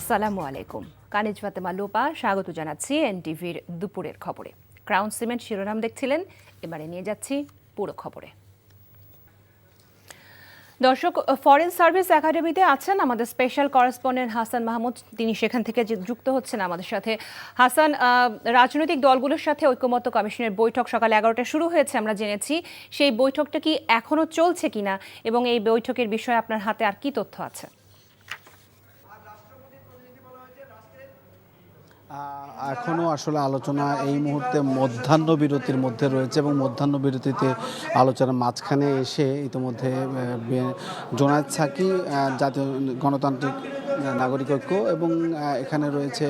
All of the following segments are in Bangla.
আসসালামু আলাইকুম। কানিজ ফাতেমা লোপা স্বাগত জানাচ্ছি এনটিভির দুপুরের খবরে। ক্রাউন সিমেন্ট শিরোনাম দেখছিলেন, এবারে নিয়ে যাচ্ছি পুরো খবরে। দর্শক, ফরেন সার্ভিস একাডেমিতে আছেন আমাদের স্পেশাল করেসপন্ডেন্ট হাসান মাহমুদ, তিনি সেখান থেকে যুক্ত হচ্ছেন আমাদের সাথে। হাসান, রাজনৈতিক দলগুলোর সাথে ঐকমত্য কমিশনের বৈঠক সকাল 11টায় শুরু হয়েছে আমরা জেনেছি, সেই বৈঠকটা কি এখনো চলছে কিনা এবং এই বৈঠকের বিষয়ে আপনার হাতে আর কি তথ্য আছে? এখনও আসলে আলোচনা এই মুহূর্তে মধ্যাহ্ন বিরতির মধ্যে রয়েছে এবং মধ্যাহ্ন বিরতিতে আলোচনার মাঝখানে এসে ইতিমধ্যে জোনায়েদ সাকি জাতীয় গণতান্ত্রিক নাগরিক ঐক্য এবং এখানে রয়েছে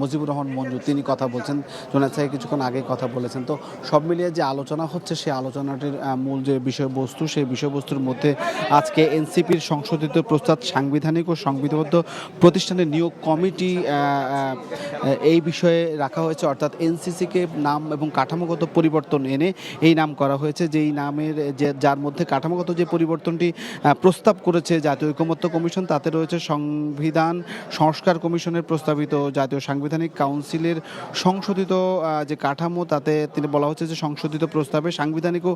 মুজিবুর রহমান মঞ্জু, তিনি কথা বলছেন। জোনায়েদ সাকি কিছুক্ষণ আগে কথা বলেছেন। তো সব মিলিয়ে যে আলোচনা হচ্ছে, সেই আলোচনাটির মূল যে বিষয়বস্তু, সেই বিষয়বস্তুর মধ্যে আজকে এনসিপির সংশোধিত প্রস্তাব সাংবিধানিক ও সংবিধিবদ্ধ প্রতিষ্ঠানের নিয়োগ কমিটি এই বিষয়ে রাখা হয়েছে, অর্থাৎ এনসিসিকে নাম এবং কাঠামোগত পরিবর্তন এনে এই নাম করা হয়েছে, যেই নামের যার মধ্যে কাঠামোগত যে পরিবর্তনটি প্রস্তাব করেছে জাতীয় ঐকমত্য কমিশন, তাতে রয়েছে সংবিধান সংস্কার কমিশনের প্রস্তাবিত জাতীয় সাংবিধানিক কাউন্সিলের সংশোধিত যে কাঠামো, তাতে তিনি বলা হচ্ছে যে সংশোধিত প্রস্তাবে সাংবিধানিক ও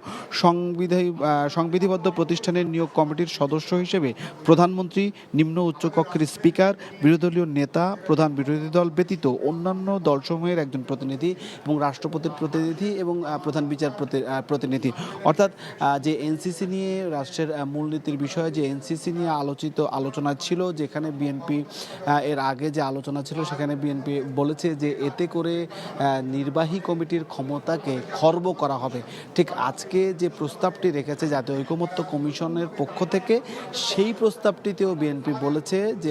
সংবিধিবদ্ধ প্রতিষ্ঠানের নিয়োগ কমিটির সদস্য হিসেবে প্রধানমন্ত্রী, নিম্ন উচ্চকক্ষের স্পিকার, বিরোধীদলীয় নেতা, প্রধান বিরোধী দল ব্যতীত অন্যান্য দলসমূহের একজন প্রতিনিধি এবং রাষ্ট্রপতির প্রতিনিধি এবং প্রধান বিচারপতির প্রতিনিধি। অর্থাৎ যে এনসিসি নিয়ে রাষ্ট্রের মূলনীতির বিষয়ে যে এনসিসি নিয়ে আলোচনা ছিল, যেখানে বিএনপি এর আগে যে আলোচনা ছিল সেখানে বিএনপি বলেছে যে এতে করে নির্বাহী কমিটির ক্ষমতাকে খর্ব করা হবে। ঠিক আজকে যে প্রস্তাবটি রেখেছে জাতীয় ঐকমত্য কমিশনের পক্ষ থেকে, সেই প্রস্তাবটিতেও বিএনপি বলেছে যে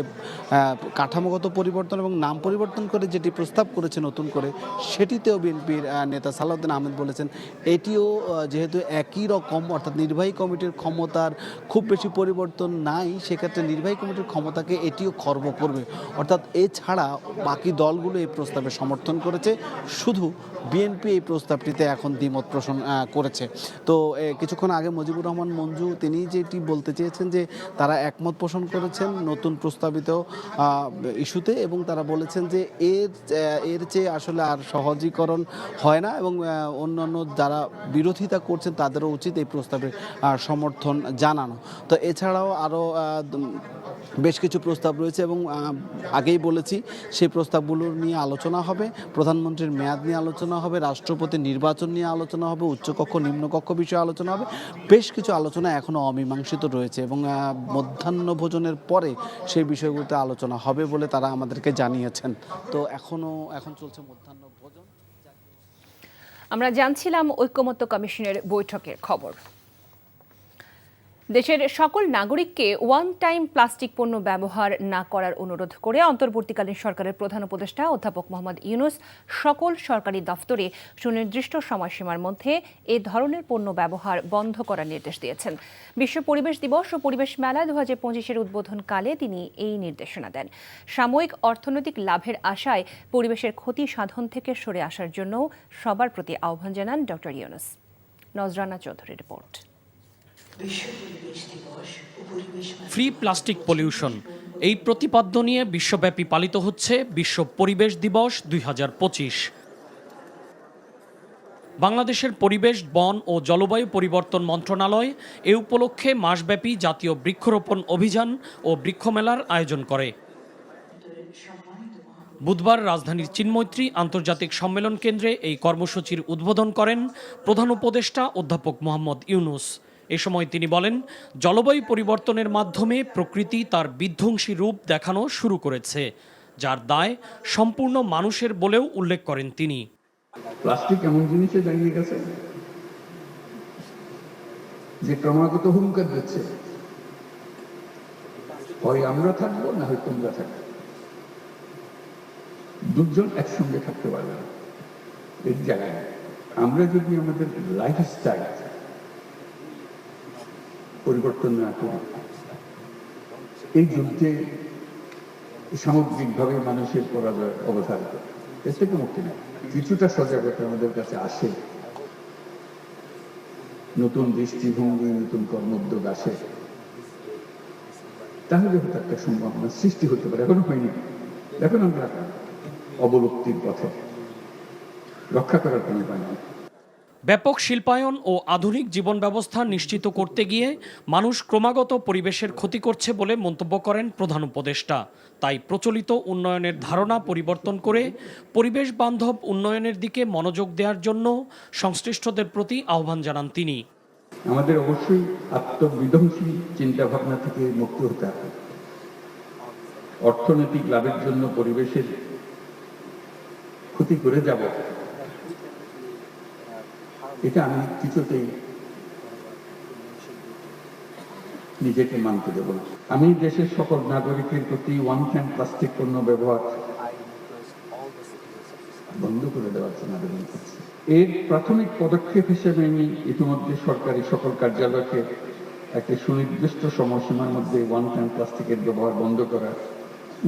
কাঠামোগত পরিবর্তন এবং নাম পরিবর্তন করে যেটি প্রস্তাব করেছে নতুন করে, সেটিতেও বিএনপির নেতা সালাউদ্দিন আহমেদ বলেছেন এটিও যেহেতু একই রকম, অর্থাৎ নির্বাহী কমিটির ক্ষমতার খুব বেশি পরিবর্তন নাই, সেক্ষেত্রে নির্বাহী কমিটির ক্ষমতাকে এটিও খর্ব করবে। অর্থাৎ এছাড়া বাকি দলগুলো এই প্রস্তাবে সমর্থন করেছে, শুধু বিএনপি এই প্রস্তাবটিতে এখন দ্বিমত পোষণ করেছে। তো কিছুক্ষণ আগে মুজিবুর রহমান মঞ্জু তিনি যেটি বলতে চেয়েছেন যে তারা একমত পোষণ করেছেন নতুন প্রস্তাবিত ইস্যুতে, এবং তারা বলেছেন যে এর চেয়ে আসলে আর সহজীকরণ হয় না এবং অন্যান্য যারা বিরোধিতা করছেন তাদেরও উচিত এই প্রস্তাবে সমর্থন জানানো। তো এছাড়াও আরও বেশ কিছু প্রস্তাব রয়েছে এবং আগেই বলেছি সেই প্রস্তাবগুলো নিয়ে আলোচনা হবে। প্রধানমন্ত্রীর মেয়াদ নিয়ে আলোচনা হবে, রাষ্ট্রপতি নির্বাচন নিয়ে আলোচনা হবে, উচ্চকক্ষ নিম্নকক্ষ বিষয়ে আলোচনা হবে। বেশ কিছু আলোচনা এখনও অমীমাংসিত রয়েছে এবং মধ্যাহ্ন ভোজনের পরে সেই বিষয়গুলোতে আলোচনা হবে বলে তারা আমাদেরকে জানিয়েছেন। তো এখন চলছে মধ্যাহ্ন ভোজন। আমরা জানছিলাম ঐকমত্য কমিশনের বৈঠকের খবর। দেশের সকল নাগরিককে ওয়ান টাইম প্লাস্টিক পণ্য ব্যবহার না করার অনুরোধ করে অন্তর্বর্তীকালীন সরকারের প্রধান উপদেষ্টা অধ্যাপক মোহাম্মদ ইউনূস সকল সরকারি দফতরে সুনির্দিষ্ট সময়সীমার মধ্যে এ ধরনের পণ্য ব্যবহার বন্ধ করার নির্দেশ দিয়েছেন। বিশ্ব পরিবেশ দিবস ও পরিবেশ মেলা 2025-এর উদ্বোধনকালে তিনি এই নির্দেশনা দেন। সাময়িক অর্থনৈতিক লাভের আশায় পরিবেশের ক্ষতি সাধন থেকে সরে আসার জন্য সবার প্রতি আহ্বান জানান ডক্টর ইউনূস। নজরানা চৌধুরীর রিপোর্ট। ফ্রি প্লাস্টিক পলিউশন, এই প্রতিপাদ্য নিয়ে বিশ্বব্যাপী পালিত হচ্ছে বিশ্ব পরিবেশ দিবস 2025। বাংলাদেশের পরিবেশ, বন ও জলবায়ু পরিবর্তন মন্ত্রণালয় এ উপলক্ষে মাসব্যাপী জাতীয় বৃক্ষরোপণ অভিযান ও বৃক্ষমেলার আয়োজন করে। বুধবার রাজধানীর চিন্মৈত্রী আন্তর্জাতিক সম্মেলন কেন্দ্রে এই কর্মসূচির উদ্বোধন করেন প্রধান উপদেষ্টা অধ্যাপক মোহাম্মদ ইউনূস। এ সময় তিনি বলেন, জলবায়ু পরিবর্তনের মাধ্যমে প্রকৃতি তার বিধ্বংসী রূপ দেখানো শুরু করেছে, যার দায় সম্পূর্ণ মানুষের বলেও উল্লেখ করেন তিনি। প্লাস্টিক এমন জিনিসে দাঁড়িয়ে গেছে যে ক্রমাগত হুমকার দিচ্ছে, হয় আমরা থাকবো না হয় তোমরা থাকবে, দুজন একসঙ্গে থাকতে পারবে না। এর জায়গায় আমরা যদি আমাদের লাইফস্টাইল পরিবর্তন না করি, এই যুদ্ধে সামগ্রিকভাবে মানুষের পরাজয় অবধারিত, এর থেকে মুক্তি নেই। কিছুটা সজাগতা আমাদের কাছে আসে, নতুন দৃষ্টিভঙ্গি, নতুন কর্মোদ্যোগ আসে, তাহলে হয়তো একটা সম্ভাবনা সৃষ্টি হতে পারে। এখনো হয়নি, এখন আমরা অবলুপ্তির পথে, রক্ষা করার কোনো উপায় নেই। ব্যাপক শিল্পায়ন ও আধুনিক জীবন ব্যবস্থা নিশ্চিত করতে গিয়ে মানুষ ক্রমাগত পরিবেশের ক্ষতি করছে বলে মন্তব্য করেন প্রধান উপদেষ্টা। তাই প্রচলিত উন্নয়নের ধারণা পরিবর্তন করে পরিবেশ বান্ধব উন্নয়নের দিকে মনোযোগ দেওয়ার জন্য সংশ্লিষ্টদের প্রতি আহ্বান জানান তিনি। আমাদের অবশ্যই আত্মবিধ্বংসী চিন্তা ভাবনা থেকে মুক্ত হতে হবে। অর্থনৈতিক লাভের জন্য পরিবেশের ক্ষতি করে যাব, এটা আমি কিছুতেই নিজেকে মানতে দেব না। আমি দেশের সকল নাগরিকের প্রতি ওয়ান টাইম প্লাস্টিক পণ্য ব্যবহার বন্ধ করে দেওয়ার জন্য আবেদন করছি। এর প্রাথমিক পদক্ষেপ হিসেবে আমি ইতিমধ্যে সরকারি সকল কার্যালয়কে একটি সুনির্দিষ্ট সময়সীমার মধ্যে ওয়ান টাইম প্লাস্টিকের ব্যবহার বন্ধ করার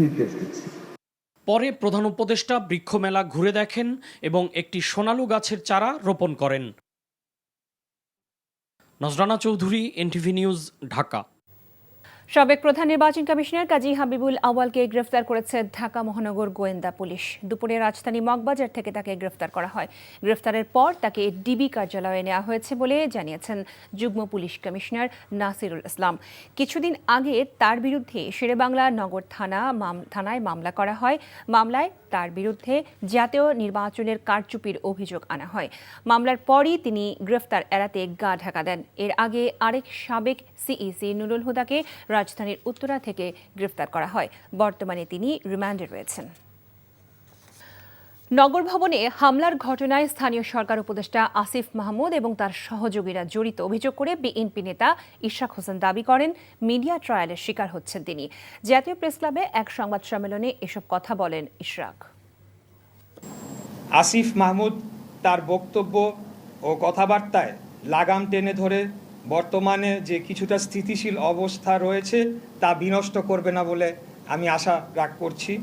নির্দেশ দিচ্ছি। পরে প্রধান উপদেষ্টা বৃক্ষমেলা ঘুরে দেখেন এবং একটি সোনালু গাছের চারা রোপণ করেন। নজরানা চৌধুরী, এনটিভি নিউজ, ঢাকা। সাবেক প্রধান নির্বাচন কমিশনার কাজী হাবিবুল আউয়ালকে গ্রেফতার করেছে ঢাকা মহানগর গোয়েন্দা পুলিশ। দুপুরে রাজধানী মগবাজার থেকে তাকে গ্রেফতার করা হয়। গ্রেফতারের পর তাকে ডিবি কার্যালয়ে নেওয়া হয়েছে বলে জানিয়েছেন যুগ্ম পুলিশ কমিশনার নাসিরুল ইসলাম। কিছুদিন আগে তার বিরুদ্ধে শেরেবাংলা নগর থানায় মামলা করা হয়। মামলায় তার বিরুদ্ধে জাতীয় নির্বাচনের কারচুপির অভিযোগ আনা হয়। মামলার পরই তিনি গ্রেফতার এড়াতে গা ঢাকা দেন। এর আগে আরেক সাবেক সিইসি নুরুল হুদাকে রাজধানীর উত্তরা থেকে গ্রেফতার করা হয়। বর্তমানে তিনি রিমান্ডে রয়েছেন। নগর ভবনে হামলার ঘটনায় স্থানীয় সরকার উপদেষ্টা আসিফ মাহমুদ এবং তার সহযোগীরা জড়িত অভিযোগ করে বিএনপি নেতা ইশরাক হোসেন দাবি করেন মিডিয়া ট্রায়ালের শিকার হচ্ছেন তিনি। জাতীয় প্রেসক্লাবে এক সংবাদ সম্মেলনে এসব কথা বলেন ইশরাক। আসিফ মাহমুদ তার বক্তব্য ও কথাবার্তায় লাগাম টেনে ধরে বর্তমানে যে কিছুটা স্থিতিশীল অবস্থা রয়েছে তা বিনষ্ট করবে না বলে আমি আশা করছি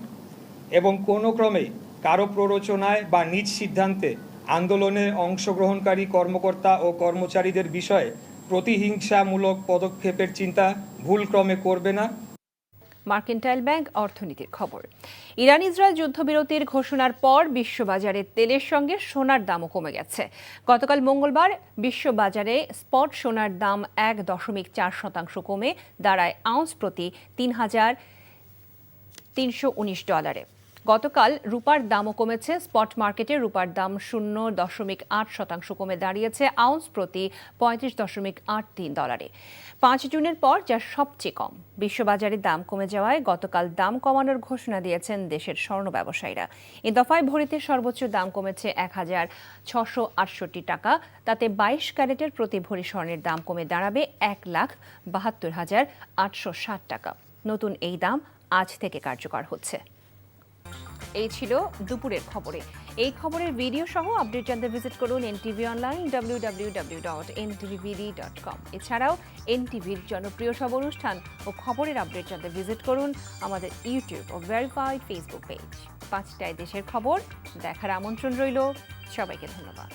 এবং কোনো ক্রমেই কারো প্ররোচনায় বা নিজ সিদ্ধান্তে আন্দোলনে অংশগ্রহণকারী কর্মকর্তা ও কর্মচারীদের বিষয়ে প্রতিহিংসামূলক পদক্ষেপের চিন্তা ভুলক্রমে করবে না। মার্কেন্টাইল ব্যাংক অর্থনীতির খবর। ইরান ইসরায়েল যুদ্ধবিরতির ঘোষণার পর বিশ্ববাজারে তেলের সঙ্গে সোনার দামও কমে গেছে। গতকাল মঙ্গলবার বিশ্ববাজারে স্পট সোনার দাম 1.4% কমে দাঁড়ায় আউন্স প্রতি $3,319। গতকাল রূপার দামও কমেছে। স্পট মার্কেটে রূপার দাম 0.8% কমে দাঁড়িয়েছে আউন্স প্রতি $35.83। 5 জুনের পর যা সবচেয়ে কম। বিশ্ববাজারে দাম কমে যাওয়ায় গতকাল দাম কমানোর ঘোষণা দিয়েছেন দেশের স্বর্ণ ব্যবসায়ীরা। এ দফায় ভরিতে সর্বোচ্চ দাম কমেছে 1,668 টাকা। তাতে 22 ক্যারেটের প্রতি ভরি স্বর্ণের দাম কমে দাঁড়াবে 1,72,860 টাকা। নতুন এই দাম আজ থেকে কার্যকর হচ্ছে। এই ছিল দুপুরের খবরে। এই খবরের ভিডিও সহ আপডেট জানতে ভিজিট করুন এনটিভি অনলাইন www.ntvbd.com। এছাড়াও এনটিভির জনপ্রিয় সব অনুষ্ঠান ও খবরের আপডেট জানতে ভিজিট করুন আমাদের ইউটিউব ও ভেরিফাইড ফেসবুক পেজ। 5টায় দেশের খবর দেখার আমন্ত্রণ রইল। সবাইকে ধন্যবাদ।